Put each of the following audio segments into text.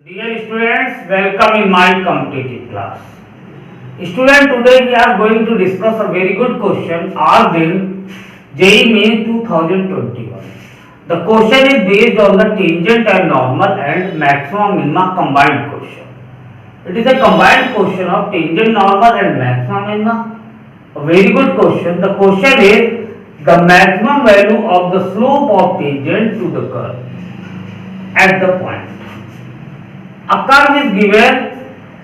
Dear students, welcome in my competitive class. Student, today we are going to discuss a very good question asked in JEE Main 2021. The question is based on the tangent and normal and maximum minima combined question. It is a combined question of tangent, normal and maximum minima. A very good question. The question is the maximum value of the slope of tangent to the curve at the point. A curve is given,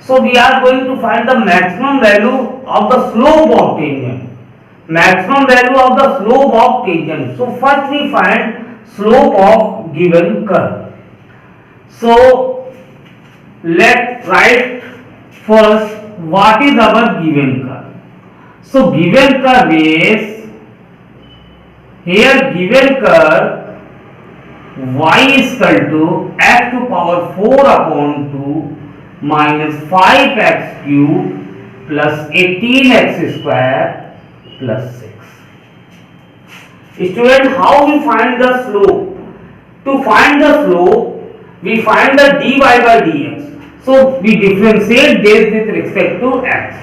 so we are going to find the maximum value of the slope of tangent. Maximum value of the slope of tangent. So first we find slope of given curve. So let's write first what is our given curve. So given curve is, here given curve y is equal to x to power 4 upon 2 minus 5x cube plus 18x square plus 6. Student, how we find the slope? To find the slope, we find the dy by dx. So we differentiate this with respect to x.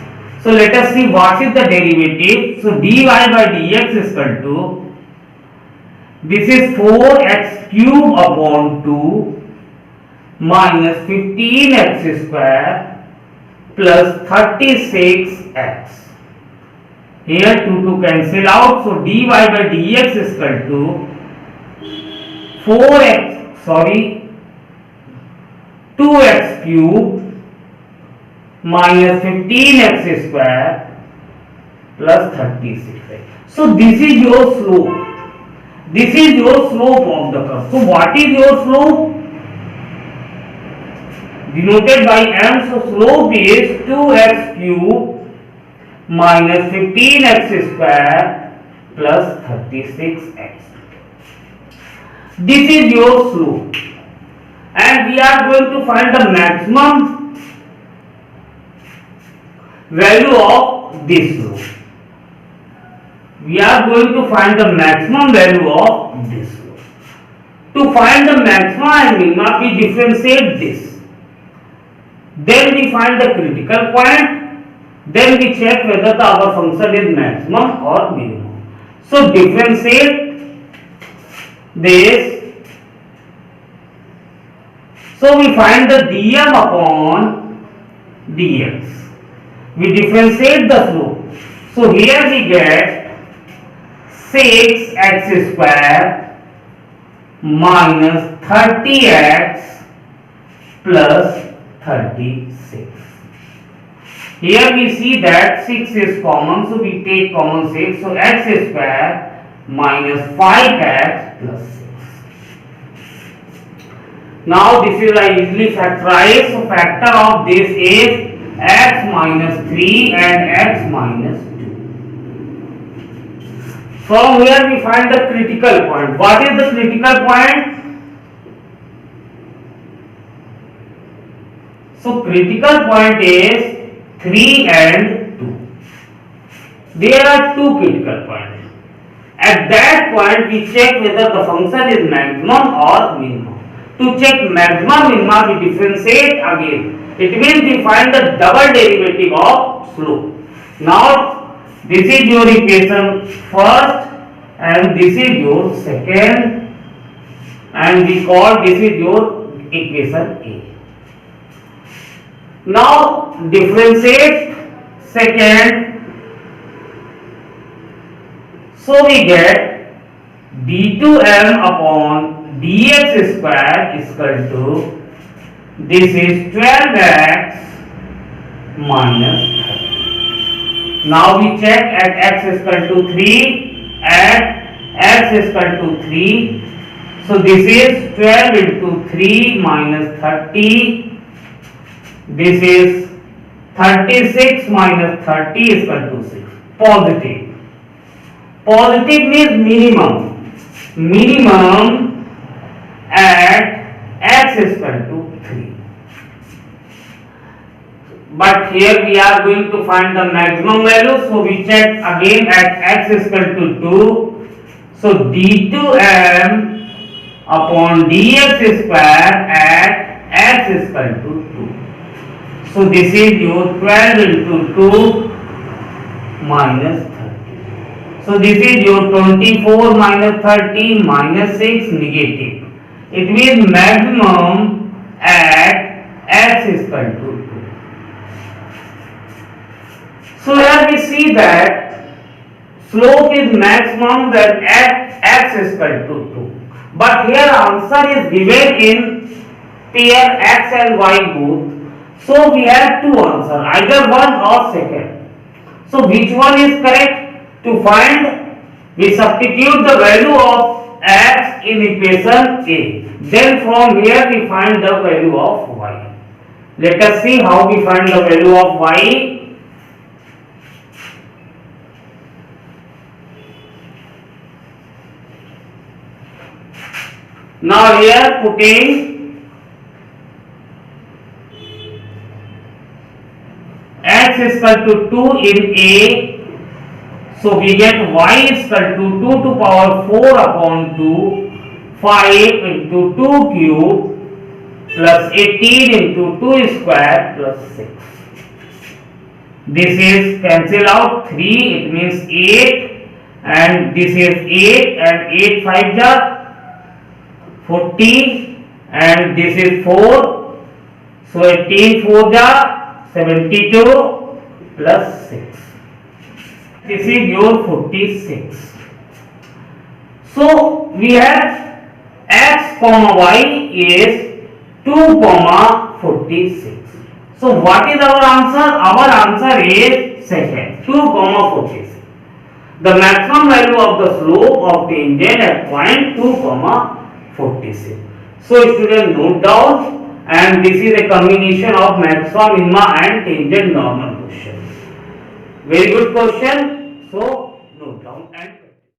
So let us see what is the derivative. So dy by dx is equal to, this is 4x cube upon 2 minus 15x square plus 36x. Here 2 cancel out. So dy by dx is equal to 2x cube minus 15x square plus 36x. So this is your slope. This is your slope of the curve. So what is your slope? Denoted by m. So slope is 2x cube minus 15x square plus 36x. This is your slope. And we are going to find the maximum value of this slope. We are going to find the maximum value of this slope. To find the maximum and minima, we differentiate this. Then we find the critical point. Then we check whether our function is maximum or minimum. So differentiate this. So we find the dm upon dx. We differentiate the slope. So here we get 6x square minus 30x plus 36. Here we see that 6 is common, so we take common 6. So x square minus 5x plus 6. Now this is easily factorized. So factor of this is x minus 3 and x minus 2. From here we find the critical point. What is the critical point? So critical point is 3 and 2. There are two critical points. At that point we check whether the function is maximum or minimum. To check maximum minima we differentiate again. It means we find the double derivative of slope. Now this is your equation first and this is your second, and we call this is your equation A. Now differentiate second. So we get d2m upon dx square is equal to, this is 12x minus 30. Now we check at x is equal to 3, at x is equal to 3. So this is 12 into 3 minus 30. This is 36 minus 30 is equal to 6. Positive. Positive means minimum. Minimum at x is equal to 3. But here we are going to find the maximum value. So we check again at x is equal to 2. So d2m upon dx square at x is equal to 2. So this is your 12 into 2 minus 30. So this is your 24 minus 30 minus 6 negative. It means maximum at x is equal to 2. So here we see that slope is maximum when at x is equal to 2. But here answer is given in pair x and y both. So we have two answers, either one or second. So which one is correct? To find, we substitute the value of x in equation A. Then from here we find the value of y. Let us see how we find the value of y. Now here putting x is equal to 2 in A. So we get y is equal to 2 to power 4 upon 2, 5 into 2 cube plus 18 into 2 square plus 6. This is cancel out 3, it means 8, and this is 8 and 8 5 ja 40, and this is 4. So 18 4 ja 72 plus 6. This is your 46. So we have x comma y is 2 comma 46. So what is our answer? Our answer is second, 2 comma 46. The maximum value of the slope of tangent at point 2 comma 46. So student, note down, and this is a combination of maximum, minima and tangent normal question. Very good question. So note down and